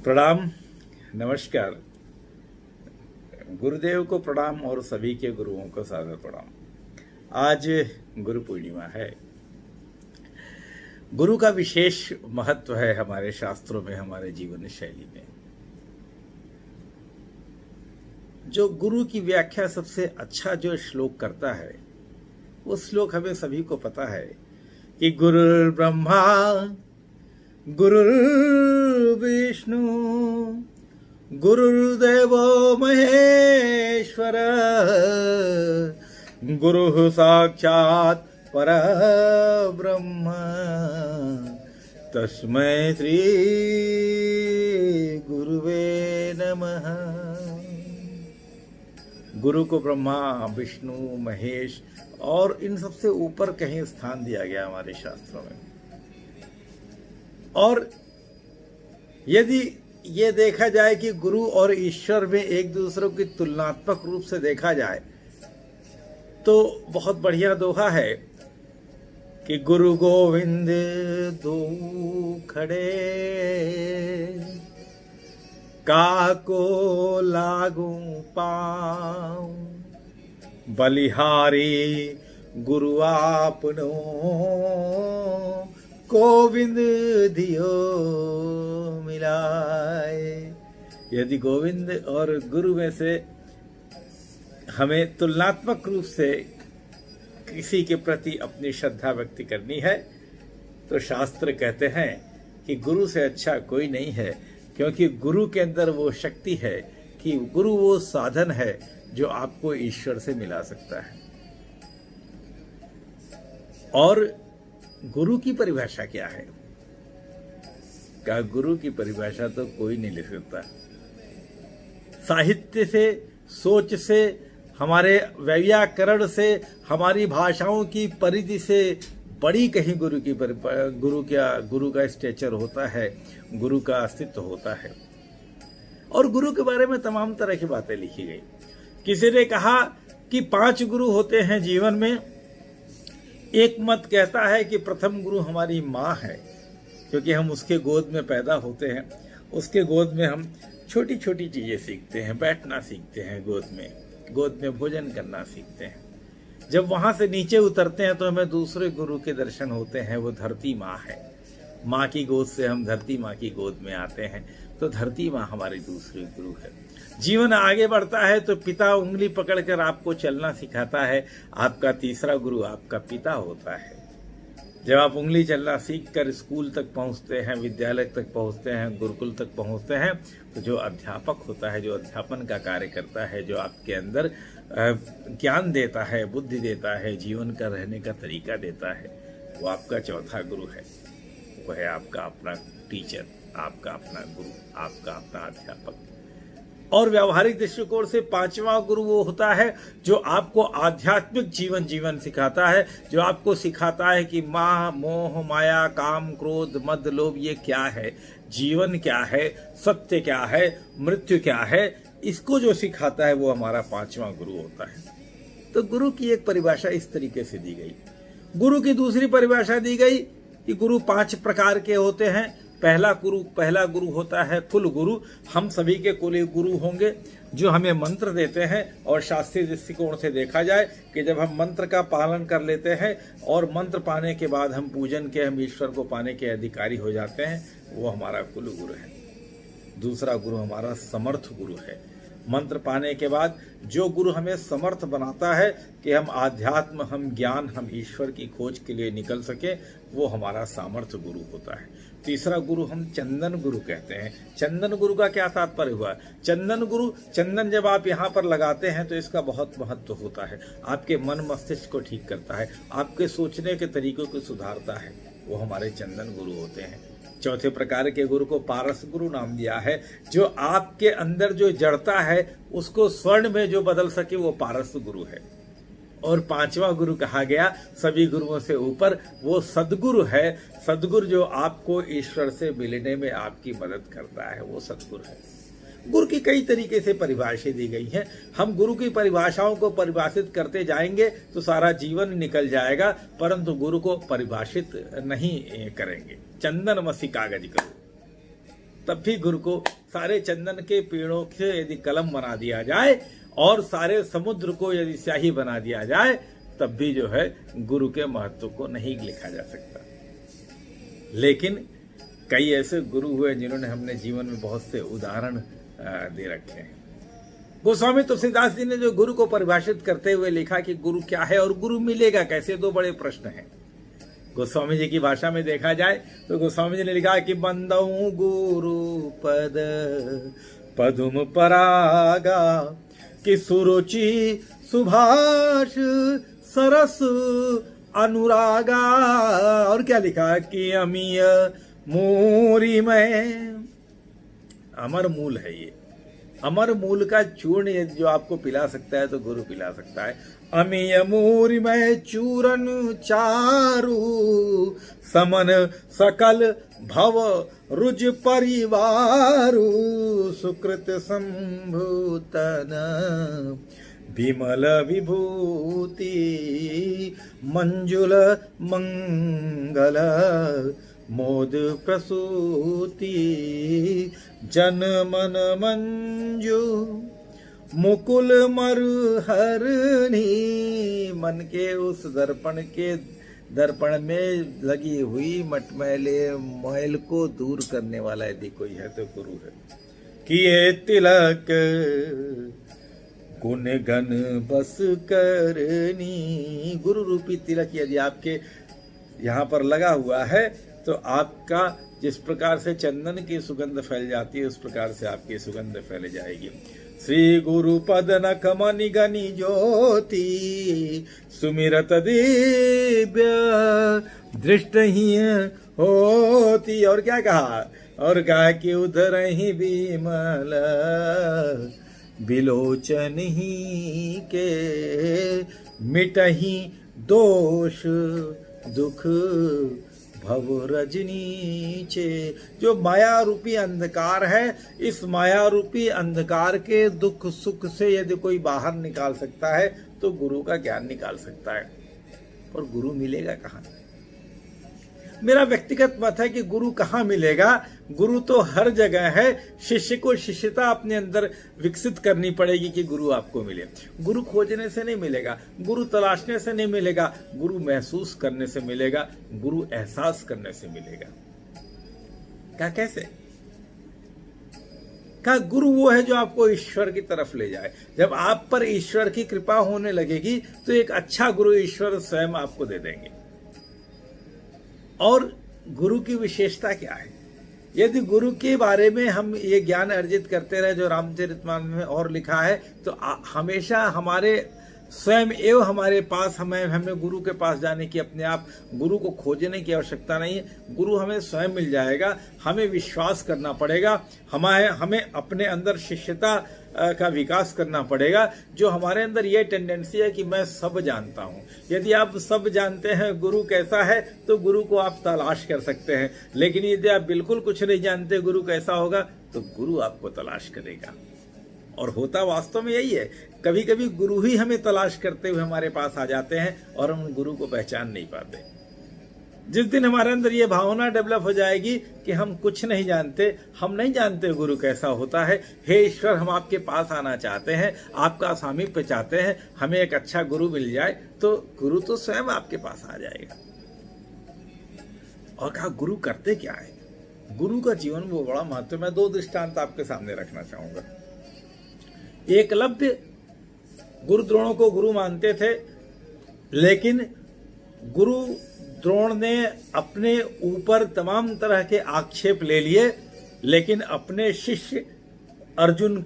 प्रणाम, नमस्कार। गुरुदेव को प्रणाम और सभी के गुरुओं को सादर प्रणाम। आज गुरु पूर्णिमा है। गुरु का विशेष महत्व है हमारे शास्त्रों में, हमारे जीवन शैली में। जो गुरु की व्याख्या सबसे अच्छा जो श्लोक करता है, वो श्लोक हमें सभी को पता है कि गुरुर् ब्रह्मा गुरुर्विष्णु गुरुर्देवो महेश्वर गुरुः साक्षात् परब्रह्म तस्मै श्री गुरुवे नमः। गुरु को ब्रह्मा, विष्णु, महेश और इन सबसे ऊपर कहीं स्थान दिया गया हमारे शास्त्रों में। और यदि ये देखा जाए कि गुरु और ईश्वर में एक दूसरे की तुलनात्मक रूप से देखा जाए तो बहुत बढ़िया दोहा है कि गुरु गोविंद दो खड़े काको लागू पाऊं बलिहारी गुरु आपनो गोविंद दियो मिलाए। यदि गोविंद और गुरु में से हमें तुलनात्मक रूप से किसी के प्रति अपनी श्रद्धा व्यक्त करनी है तो शास्त्र कहते हैं कि गुरु से अच्छा कोई नहीं है, क्योंकि गुरु के अंदर वो शक्ति है कि गुरु वो साधन है जो आपको ईश्वर से मिला सकता है। और गुरु की परिभाषा क्या है? क्या गुरु की परिभाषा तो कोई नहीं लिख सकता। साहित्य से, सोच से, हमारे व्याकरण से, हमारी भाषाओं की परिधि से बड़ी कहीं गुरु का स्टेचर होता है, गुरु का अस्तित्व होता है। और गुरु के बारे में तमाम तरह की बातें लिखी गई। किसी ने कहा कि 5 गुरु होते हैं जीवन में। एक मत कहता है कि प्रथम गुरु हमारी माँ है, क्योंकि हम उसके गोद में पैदा होते हैं। उसके गोद में हम छोटी छोटी चीजें सीखते हैं, बैठना सीखते हैं, गोद में भोजन करना सीखते हैं। जब वहां से नीचे उतरते हैं तो हमें दूसरे गुरु के दर्शन होते हैं, वो धरती माँ है। माँ की गोद से हम धरती माँ की गोद में आते हैं, तो धरती माँ हमारी दूसरी गुरु है। जीवन आगे बढ़ता है तो पिता उंगली पकड़कर आपको चलना सिखाता है। आपका तीसरा गुरु आपका पिता होता है। जब आप उंगली चलना सीखकर स्कूल तक पहुंचते हैं, विद्यालय तक पहुंचते हैं, गुरुकुल तक पहुंचते हैं, तो जो अध्यापक होता है, जो अध्यापन का कार्य करता है, जो आपके अंदर ज्ञान देता है, बुद्धि देता है, जीवन का रहने का तरीका देता है, वो आपका चौथा गुरु है। वो है आपका अपना टीचर, आपका अपना गुरु, आपका अपना अध्यापक। और व्यावहारिक दृष्टिकोण से 5वां गुरु वो होता है जो आपको आध्यात्मिक जीवन सिखाता है, जो आपको सिखाता है कि मोह, माया, काम, क्रोध, मद, लोभ ये क्या है, जीवन क्या है, सत्य क्या है, मृत्यु क्या है। इसको जो सिखाता है वो हमारा 5वां गुरु होता है। तो गुरु की एक परिभाषा इस तरीके से दी गई। गुरु की दूसरी परिभाषा दी गई कि गुरु 5 प्रकार के होते हैं। पहला गुरु होता है कुल गुरु। हम सभी के कुल गुरु होंगे जो हमें मंत्र देते हैं। और शास्त्रीय दृष्टिकोण से देखा जाए कि जब हम मंत्र का पालन कर लेते हैं और मंत्र पाने के बाद हम हम ईश्वर को पाने के अधिकारी हो जाते हैं, वो हमारा कुल गुरु है। दूसरा गुरु हमारा समर्थ गुरु है। मंत्र पाने के बाद जो गुरु हमें समर्थ बनाता है कि हम आध्यात्म, हम ज्ञान, हम ईश्वर की खोज के लिए निकल सके, वो हमारा सामर्थ्य गुरु होता है। तीसरा गुरु हम चंदन गुरु कहते हैं। चंदन गुरु का क्या तात्पर्य हुआ? चंदन जब आप यहाँ पर लगाते हैं तो इसका बहुत महत्व होता है। आपके मन मस्तिष्क को ठीक करता है, आपके सोचने के तरीकों को सुधारता है। वो हमारे चंदन गुरु होते हैं। चौथे प्रकार के गुरु को पारस गुरु नाम दिया है। जो आपके अंदर जो जड़ता है उसको स्वर्ण में जो बदल सके, वो पारस गुरु है। और 5वां गुरु कहा गया सभी गुरुओं से ऊपर, वो सदगुरु है। सदगुरु जो आपको ईश्वर से मिलने में आपकी मदद करता है, वो सदगुरु है। गुरु की कई तरीके से परिभाषाएं दी गई हैं। हम गुरु की परिभाषाओं को परिभाषित करते जाएंगे तो सारा जीवन निकल जाएगा, परंतु गुरु को परिभाषित नहीं करेंगे। चंदन मसी कागज करो। तब भी गुरु को सारे चंदन के पेड़ों से यदि कलम बना दिया जाए और सारे समुद्र को यदि स्याही बना दिया जाए, तब भी जो है गुरु के महत्व को नहीं लिखा जा सकता। लेकिन कई ऐसे गुरु हुए जिन्होंने हमने जीवन में बहुत से उदाहरण दे रखे हैं। गोस्वामी तुलसीदास जी ने जो गुरु को परिभाषित करते हुए लिखा कि गुरु क्या है और गुरु मिलेगा कैसे, दो बड़े प्रश्न हैं। गोस्वामी जी की भाषा में देखा जाए तो गोस्वामी जी ने लिखा कि बंदऊ गुरु पद पदुम परागा, कि सुरुचि सुभाष सरस अनुरागा। और क्या लिखा कि अमीय मूरी में, अमर मूल है ये, अमर मूल का चूर्ण जो आपको पिला सकता है तो गुरु पिला सकता है। अमीय मूरी में चूरन चारु, समन सकल भव रुज परिवारु, सुकृत संभूतन विमल विभूति, मंजुल मंगल मोद प्रसूति, जन मन मंजू मुकुल मरुहरणी। मन के उस दर्पण में लगी हुई मटमैले मैल को दूर करने वाला यदि कोई है तो गुरु है। किए तिलक गुण गण बस करनी, गुरु रूपी तिलक यदि आपके यहाँ पर लगा हुआ है तो आपका जिस प्रकार से चंदन की सुगंध फैल जाती है उस प्रकार से आपकी सुगंध फैल जाएगी। श्री गुरु पद नखमनि गनि ज्योति, सुमिरत दिव्य दृष्ट ही होती। और क्या कहा, और कहा कि उधर ही विमल बिलोचन ही के, मिटही दोष दुख भव रजनी चे। जो माया रूपी अंधकार है, इस माया रूपी अंधकार के दुख सुख से यदि कोई बाहर निकाल सकता है तो गुरु का ज्ञान निकाल सकता है। और गुरु मिलेगा कहाँ? मेरा व्यक्तिगत मत है कि गुरु कहाँ मिलेगा? गुरु तो हर जगह है। शिष्य को शिष्यता अपने अंदर विकसित करनी पड़ेगी कि गुरु आपको मिले। गुरु खोजने से नहीं मिलेगा, गुरु तलाशने से नहीं मिलेगा, गुरु महसूस करने से मिलेगा, गुरु एहसास करने से मिलेगा। क्या कैसे? क्या गुरु वो है जो आपको ईश्वर की तरफ ले जाए। जब आप पर ईश्वर की कृपा होने लगेगी तो एक अच्छा गुरु ईश्वर स्वयं आपको दे देंगे। और गुरु की विशेषता क्या है? यदि गुरु के बारे में हम ये ज्ञान अर्जित करते रहे जो रामचरितमानस में और लिखा है, तो हमेशा हमारे स्वयं एवं हमारे पास हमें गुरु के पास जाने की, अपने आप गुरु को खोजने की आवश्यकता नहीं है। गुरु हमें स्वयं मिल जाएगा। हमें विश्वास करना पड़ेगा, हमें अपने अंदर शिष्यता का विकास करना पड़ेगा। जो हमारे अंदर ये टेंडेंसी है कि मैं सब जानता हूँ। यदि आप सब जानते हैं गुरु कैसा है तो गुरु को आप तलाश कर सकते हैं। लेकिन यदि आप बिल्कुल कुछ नहीं जानते गुरु कैसा होगा तो गुरु आपको तलाश करेगा। और होता वास्तव में यही है। कभी कभी गुरु ही हमें तलाश करते हुए हमारे पास आ जाते हैं और हम गुरु को पहचान नहीं पाते। जिस दिन हमारे अंदर ये भावना डेवलप हो जाएगी कि हम कुछ नहीं जानते, हम नहीं जानते गुरु कैसा होता है, हे ईश्वर हम आपके पास आना चाहते हैं, आपका सामीप्य चाहते हैं, हमें एक अच्छा गुरु मिल जाए, तो गुरु तो स्वयं आपके पास आ जाएगा। और कहा गुरु करते क्या है? गुरु का जीवन वो बड़ा महत्व। मैं दो दृष्टांत आपके सामने रखना चाहूंगा। एकलव्य गुरु द्रोणों को गुरु मानते थे, लेकिन गुरु द्रोण ने अपने ऊपर तमाम तरह के आक्षेप ले लिए, लेकिन अपने शिष्य अर्जुन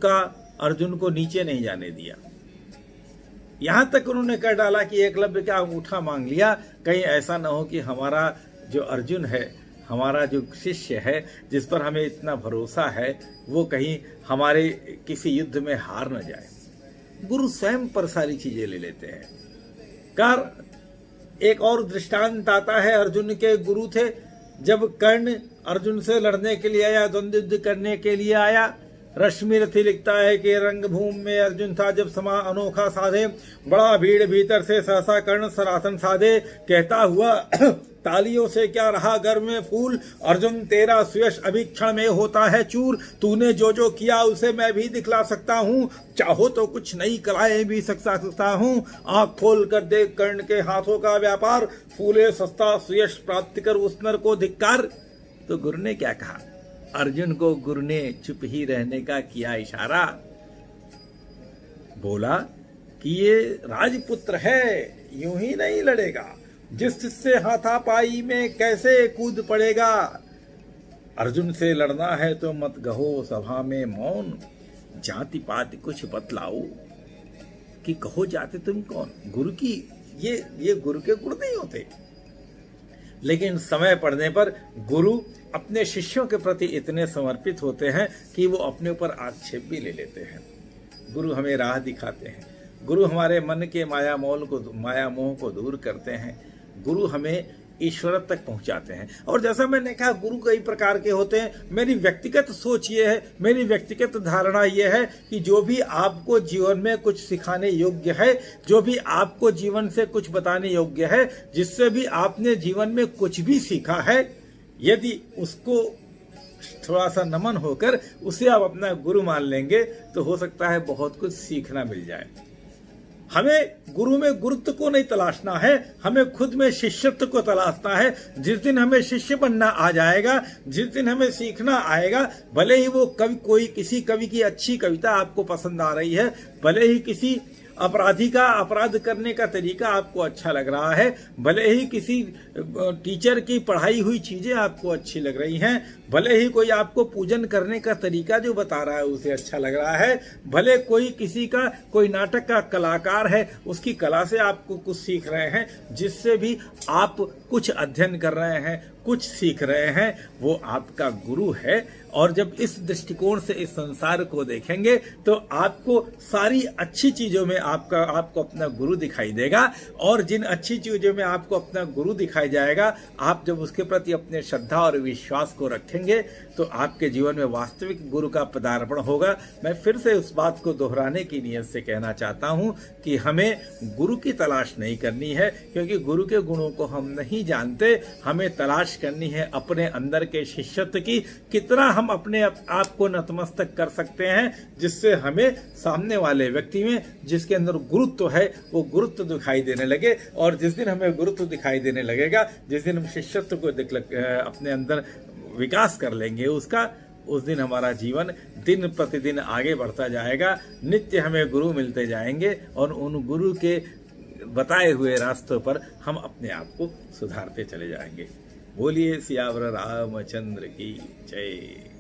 को नीचे नहीं जाने दिया। यहां तक उन्होंने कर डाला कि एकलव्य का अंगूठा मांग लिया, कहीं ऐसा ना हो कि हमारा जो अर्जुन है, हमारा जो शिष्य है, जिस पर हमें इतना भरोसा है, वो कहीं हमारे किसी युद्ध में हार न जाए। गुरु स्वयं पर सारी चीजें ले लेते हैं। एक और दृष्टांत आता है, अर्जुन के गुरु थे। जब कर्ण अर्जुन से लड़ने के लिए आया, द्वंद्व युद्ध करने के लिए आया, रश्मि रथी लिखता है कि रंगभूमि में अर्जुन था जब समा अनोखा साधे, बड़ा भीड़ भीतर से सहसा कर्ण सरासन साधे, कहता हुआ तालियों से क्या रहा घर में फूल, अर्जुन तेरा सुयश अभी क्षण में होता है चूर, तूने जो जो किया उसे मैं भी दिखला सकता हूँ, चाहो तो कुछ नई कलाएं भी सकता हूँ, आंख खोल कर देख कर्ण के हाथों का व्यापार, फूले सस्ता सुयश प्राप्त कर उस नर को धिक्कार। तो गुरु ने क्या कहा? अर्जुन को गुरु ने चुप ही रहने का किया इशारा, बोला कि ये राजपुत्र है, यूं ही नहीं लड़ेगा, जिससे हाथापाई में कैसे कूद पड़ेगा। अर्जुन से लड़ना है तो मत कहो सभा में मौन, जाति पाति कुछ बतलाओ कि कहो जाते तुम कौन। गुरु की ये गुरु के गुण नहीं होते, लेकिन समय पड़ने पर गुरु अपने शिष्यों के प्रति इतने समर्पित होते हैं कि वो अपने ऊपर आक्षेप भी ले लेते हैं। गुरु हमें राह दिखाते हैं, गुरु हमारे मन के माया मोह को दूर करते हैं, गुरु हमें ईश्वर तक पहुंचाते हैं। और जैसा मैंने कहा, गुरु कई प्रकार के होते हैं। मेरी व्यक्तिगत सोच ये है, मेरी व्यक्तिगत धारणा ये है कि जो भी आपको जीवन में कुछ सिखाने योग्य है, जो भी आपको जीवन से कुछ बताने योग्य है, जिससे भी आपने जीवन में कुछ भी सीखा है, यदि उसको थोड़ा सा नमन होकर उसे आप अपना गुरु मान लेंगे तो हो सकता है बहुत कुछ सीखना मिल जाए। हमें गुरु में गुरुत्व को नहीं तलाशना है, हमें खुद में शिष्यत्व को तलाशना है। जिस दिन हमें शिष्य बनना आ जाएगा, जिस दिन हमें सीखना आएगा, भले ही वो किसी कवि की अच्छी कविता आपको पसंद आ रही है, भले ही किसी अपराधी का अपराध करने का तरीका आपको अच्छा लग रहा है, भले ही किसी टीचर की पढ़ाई हुई चीजें आपको अच्छी लग रही हैं, भले ही कोई आपको पूजन करने का तरीका जो बता रहा है उसे अच्छा लग रहा है, भले कोई नाटक का कलाकार है, उसकी कला से आपको कुछ सीख रहे हैं, जिससे भी आप कुछ अध्ययन कर रहे हैं, कुछ सीख रहे हैं, वो आपका गुरु है। और जब इस दृष्टिकोण से इस संसार को देखेंगे तो आपको सारी अच्छी चीजों में आपको अपना गुरु दिखाई देगा। और जिन अच्छी चीजों में आपको अपना गुरु दिखाई जाएगा, आप जब उसके प्रति अपने श्रद्धा और विश्वास को रखेंगे तो आपके जीवन में वास्तविक गुरु का पदार्पण होगा। मैं फिर से उस बात को दोहराने की नीयत से कहना चाहता हूं कि हमें गुरु की तलाश नहीं करनी है, क्योंकि गुरु के गुणों को हम नहीं जानते। हमें तलाश करनी है अपने अंदर के शिष्यत्व की, कितना हम अपने आप को नतमस्तक कर सकते हैं, जिससे हमें सामने वाले व्यक्ति में जिसके अंदर गुरुत्व है वो गुरुत्व दिखाई देने लगे। और जिस दिन हमें गुरुत्व दिखाई देने लगेगा, जिस दिन हम शिष्यत्व को अपने अंदर विकास कर लेंगे उस दिन हमारा जीवन दिन प्रतिदिन आगे बढ़ता जाएगा। नित्य हमें गुरु मिलते जाएंगे और उन गुरु के बताए हुए रास्तों पर हम अपने आप को सुधारते चले जाएंगे। बोलिए सियावर रामचंद्र की जय।